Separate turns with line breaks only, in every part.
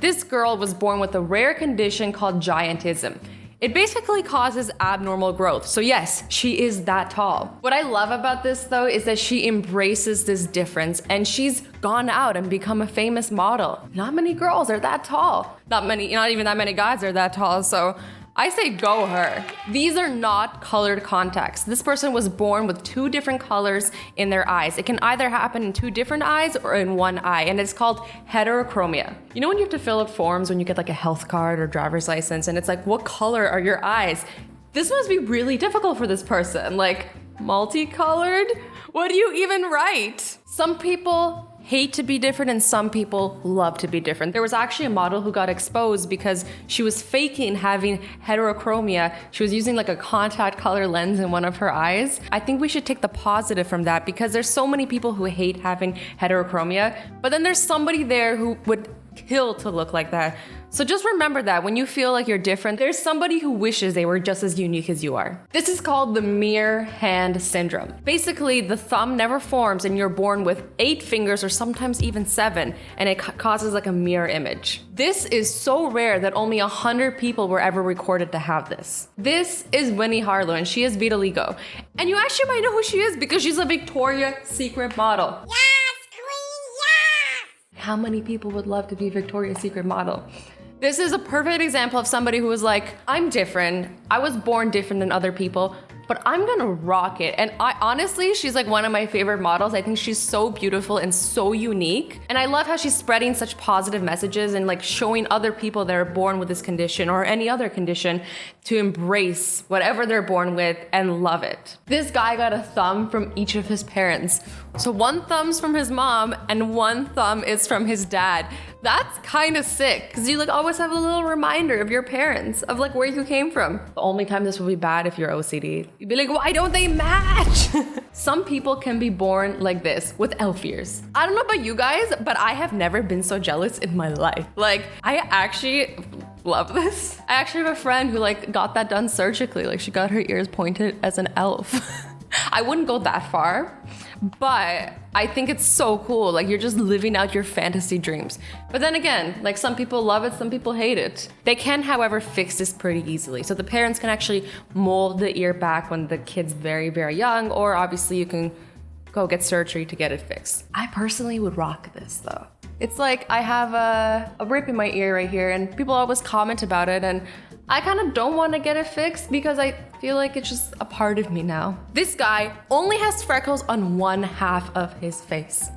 This girl was born with a rare condition called giantism. It basically causes abnormal growth. So yes, she is that tall. What I love about this though is that she embraces this difference and she's gone out and become a famous model. Not many girls are that tall. Not even that many guys are that tall. So I say go her. These are not colored contacts. This person was born with 2 different colors in their eyes. It can either happen in 2 different eyes or in one eye, and it's called heterochromia. You know when you have to fill out forms when you get like a health card or driver's license, and it's like, what color are your eyes? This must be really difficult for this person. Like, multicolored? What do you even write? Some people hate to be different and some people love to be different. There was actually a model who got exposed because she was faking having heterochromia. She was using like a contact color lens in one of her eyes. I think we should take the positive from that because there's so many people who hate having heterochromia, but then there's somebody there who would kill to look like that. So just remember that when you feel like you're different, there's somebody who wishes they were just as unique as you are. This is called the mere hand syndrome. Basically, the thumb never forms and you're born with 8 fingers or sometimes even 7, and it causes like a mirror image. This is so rare that only 100 people were ever recorded to have this. This is Winnie Harlow and she is vitiligo. And you actually might know who she is because she's a Victoria's Secret model.
Yes, queen, yes!
How many people would love to be Victoria's Secret model? This is a perfect example of somebody who was like, I'm different. I was born different than other people, but I'm gonna rock it. And honestly, she's like one of my favorite models. I think she's so beautiful and so unique. And I love how she's spreading such positive messages and like showing other people that are born with this condition or any other condition to embrace whatever they're born with and love it. This guy got a thumb from each of his parents. So 1 thumb's from his mom and 1 thumb is from his dad. That's kind of sick because you like always have a little reminder of your parents, of like where you came from. The only time this will be bad if you're OCD. You'd be like, why don't they match? Some people can be born like this with elf ears. I don't know about you guys, but I have never been so jealous in my life. Like, I actually love this. I actually have a friend who like got that done surgically. Like she got her ears pointed as an elf. I wouldn't go that far, but I think it's so cool. Like you're just living out your fantasy dreams. But then again, like some people love it, some people hate it. They can, however, fix this pretty easily. So the parents can actually mold the ear back when the kid's very, very young, or obviously you can go get surgery to get it fixed. I personally would rock this though. It's like I have a rip in my ear right here and people always comment about it and I kind of don't want to get it fixed because I feel like it's just a part of me now. This guy only has freckles on 1/2 of his face.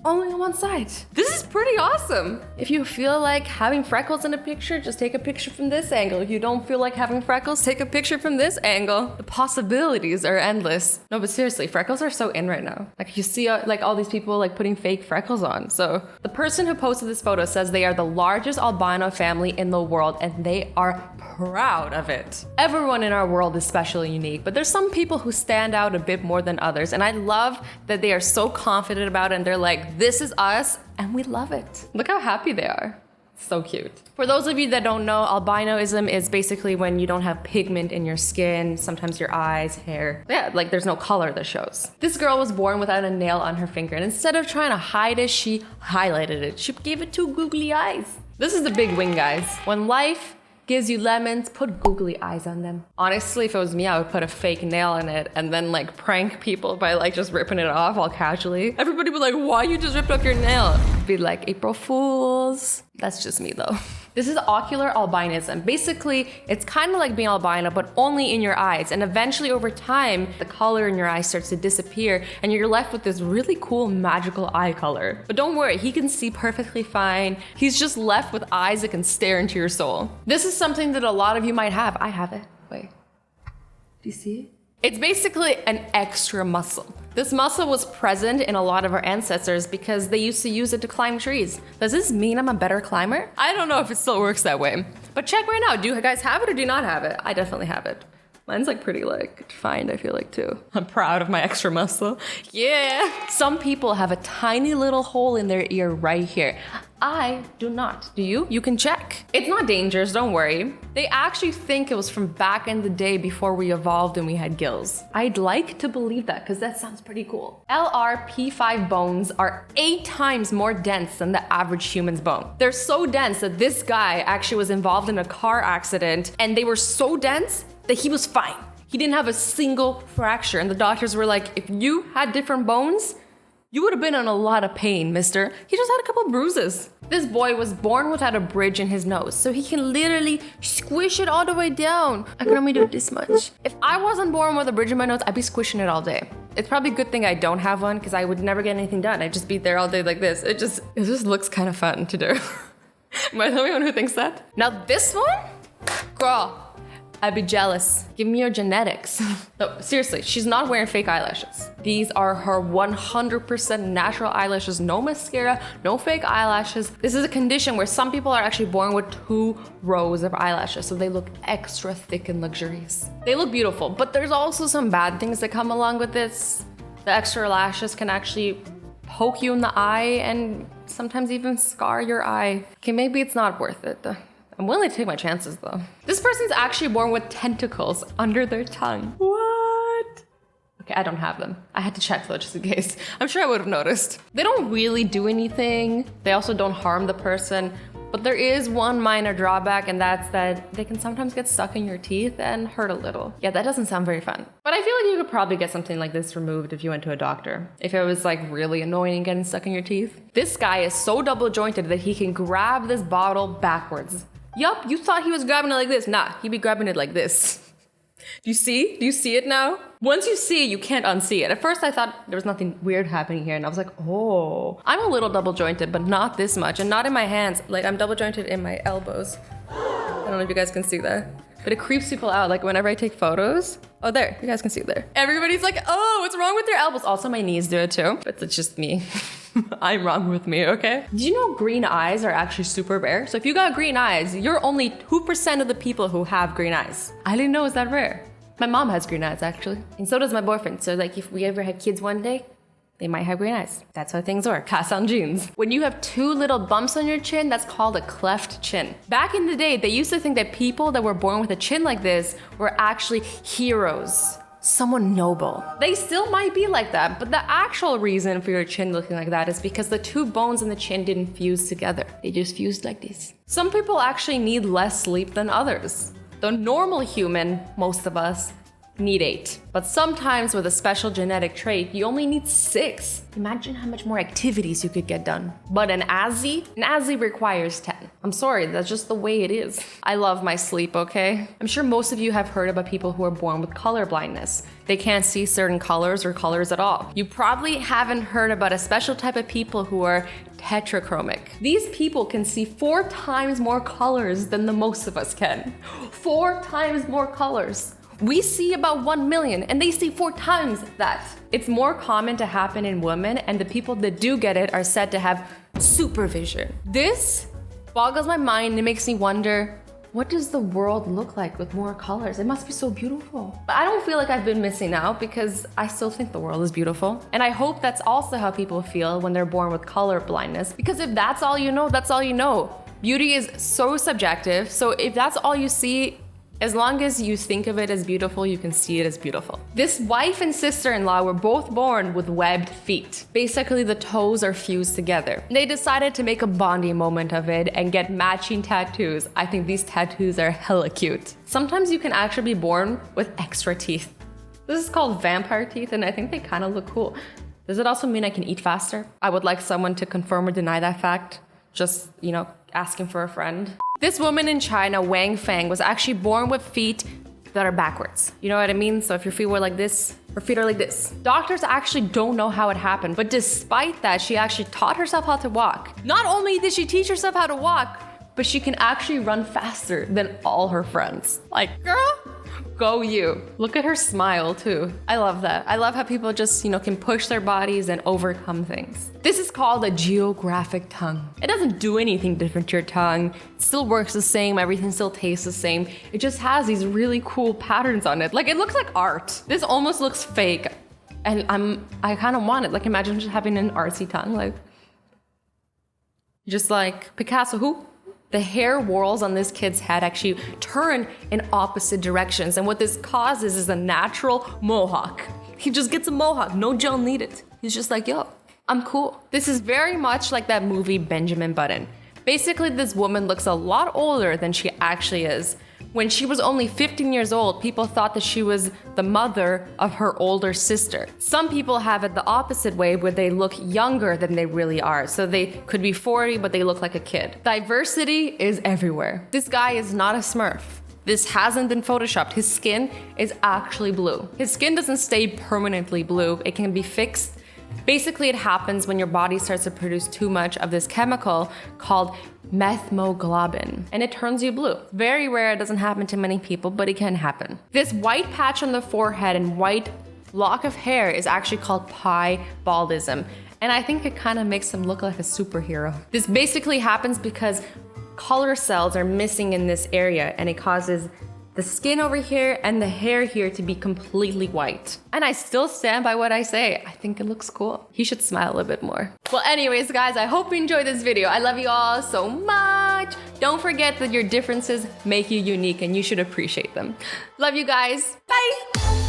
Only on one side. This is pretty awesome. If you feel like having freckles in a picture, just take a picture from this angle. If you don't feel like having freckles, take a picture from this angle. The possibilities are endless. No, but seriously, freckles are so in right now. Like you see like all these people like putting fake freckles on. So the person who posted this photo says they are the largest albino family in the world and they are proud of it. Everyone in our world is special and unique, but there's some people who stand out a bit more than others. And I love that they are so confident about it and they're like, this is us and we love it. Look how happy they are. So cute. For those of you that don't know, albinoism is basically when you don't have pigment in your skin, sometimes your eyes, hair. Yeah, like there's no color that shows. This girl was born without a nail on her finger and instead of trying to hide it, she highlighted it. She gave it 2 googly eyes. This is the big win, guys. When life gives you lemons, put googly eyes on them. Honestly, if it was me, I would put a fake nail in it and then like prank people by like just ripping it off all casually. Everybody would be like, why you just ripped off your nail? Be like, April Fools. That's just me though. This is ocular albinism. Basically, it's kind of like being albino, but only in your eyes. And eventually over time, the color in your eyes starts to disappear and you're left with this really cool magical eye color. But don't worry, he can see perfectly fine. He's just left with eyes that can stare into your soul. This is something that a lot of you might have. I have it. Wait, do you see it? It's basically an extra muscle. This muscle was present in a lot of our ancestors because they used to use it to climb trees. Does this mean I'm a better climber? I don't know if it still works that way. But check right now, do you guys have it or do you not have it? I definitely have it. Mine's like pretty like defined, I feel like too. I'm proud of my extra muscle. Yeah. Some people have a tiny little hole in their ear right here. I do not. Do you? You can check. It's not dangerous, don't worry. They actually think it was from back in the day before we evolved and we had gills. I'd like to believe that because that sounds pretty cool. LRP5 bones are 8 times more dense than the average human's bone. They're so dense that this guy actually was involved in a car accident and they were so dense that he was fine. He didn't have a single fracture and the doctors were like, if you had different bones, you would have been in a lot of pain, mister. He just had a couple bruises. This boy was born without a bridge in his nose, so he can literally squish it all the way down. I can only do it this much. If I wasn't born with a bridge in my nose, I'd be squishing it all day. It's probably a good thing I don't have one because I would never get anything done. I'd just be there all day like this. It just looks kind of fun to do. Am I the only one who thinks that? Now this one, girl, I'd be jealous. Give me your genetics. No, seriously, she's not wearing fake eyelashes. These are her 100% natural eyelashes. No mascara, no fake eyelashes. This is a condition where some people are actually born with 2 rows of eyelashes, so they look extra thick and luxurious. They look beautiful, but there's also some bad things that come along with this. The extra lashes can actually poke you in the eye and sometimes even scar your eye. Okay, maybe it's not worth it though. I'm willing to take my chances though. This person's actually born with tentacles under their tongue. What? Okay, I don't have them. I had to check though, just in case. I'm sure I would have noticed. They don't really do anything. They also don't harm the person. But there is one minor drawback, and that's that they can sometimes get stuck in your teeth and hurt a little. Yeah, that doesn't sound very fun. But I feel like you could probably get something like this removed if you went to a doctor. If it was like really annoying getting stuck in your teeth. This guy is so double jointed that he can grab this bottle backwards. Yup, you thought he was grabbing it like this. Nah, he'd be grabbing it like this. Do you see? Do you see it now? Once you see it, you can't unsee it. At first I thought there was nothing weird happening here and I was like, oh. I'm a little double jointed, but not this much and not in my hands. Like I'm double jointed in my elbows. I don't know if you guys can see that. But it creeps people out. Like whenever I take photos. Oh, there, you guys can see it there. Everybody's like, oh, what's wrong with their elbows? Also my knees do it too, but it's just me. I'm wrong with me, okay? Did you know green eyes are actually super rare? So if you got green eyes, you're only 2% of the people who have green eyes. I didn't know it was that rare. My mom has green eyes actually. And so does my boyfriend. So like if we ever had kids one day, they might have green eyes. That's how things work. Pass on genes. When you have 2 little bumps on your chin, that's called a cleft chin. Back in the day, they used to think that people that were born with a chin like this were actually heroes. Someone noble. They still might be like that, but the actual reason for your chin looking like that is because the 2 bones in the chin didn't fuse together. They just fused like this. Some people actually need less sleep than others. The normal human, most of us, need 8. But sometimes with a special genetic trait, you only need 6. Imagine how much more activities you could get done. But an Azzy requires 10. I'm sorry, that's just the way it is. I love my sleep, okay? I'm sure most of you have heard about people who are born with color blindness. They can't see certain colors or colors at all. You probably haven't heard about a special type of people who are tetrachromic. These people can see 4 times more colors than the most of us can. 4 times more colors. We see about 1 million and they see 4 times that. It's more common to happen in women, and the people that do get it are said to have supervision. This boggles my mind and it makes me wonder, what does the world look like with more colors? It must be so beautiful. But I don't feel like I've been missing out because I still think the world is beautiful. And I hope that's also how people feel when they're born with color blindness. Because if that's all you know, that's all you know. Beauty is so subjective. So if that's all you see, as long as you think of it as beautiful, you can see it as beautiful. This wife and sister-in-law were both born with webbed feet. Basically, the toes are fused together. They decided to make a bonding moment of it and get matching tattoos. I think these tattoos are hella cute. Sometimes you can actually be born with extra teeth. This is called vampire teeth, and I think they kind of look cool. Does it also mean I can eat faster? I would like someone to confirm or deny that fact. Just, asking for a friend. This woman in China, Wang Feng, was actually born with feet that are backwards. You know what I mean? So if your feet were like this, her feet are like this. Doctors actually don't know how it happened, but despite that, she actually taught herself how to walk. Not only did she teach herself how to walk, but she can actually run faster than all her friends. Like, girl, go you. Look at her smile too. I love that. I love how people just, can push their bodies and overcome things. This is called a geographic tongue. It doesn't do anything different to your tongue. It still works the same. Everything still tastes the same. It just has these really cool patterns on it. Like, it looks like art. This almost looks fake. And I kind of want it. Like, imagine just having an artsy tongue. Like, Just like Picasso, who? The hair whorls on this kid's head actually turn in opposite directions. And what this causes is a natural mohawk. He just gets a mohawk, no gel needed. He's just like, yo, I'm cool. This is very much like that movie Benjamin Button. Basically, this woman looks a lot older than she actually is. When she was only 15 years old, people thought that she was the mother of her older sister. Some people have it the opposite way, where they look younger than they really are. So they could be 40, but they look like a kid. Diversity is everywhere. This guy is not a Smurf. This hasn't been photoshopped. His skin is actually blue. His skin doesn't stay permanently blue. It can be fixed. Basically, it happens when your body starts to produce too much of this chemical called methemoglobin, and it turns you blue. Very rare, it doesn't happen to many people, but it can happen. This white patch on the forehead and white lock of hair is actually called piebaldism, and I think it kind of makes him look like a superhero. This basically happens because color cells are missing in this area, and it causes the skin over here and the hair here to be completely white. And I still stand by what I say. I think it looks cool. He should smile a little bit more. Well, anyways, guys, I hope you enjoyed this video. I love you all so much. Don't forget that your differences make you unique and you should appreciate them. Love you guys. Bye.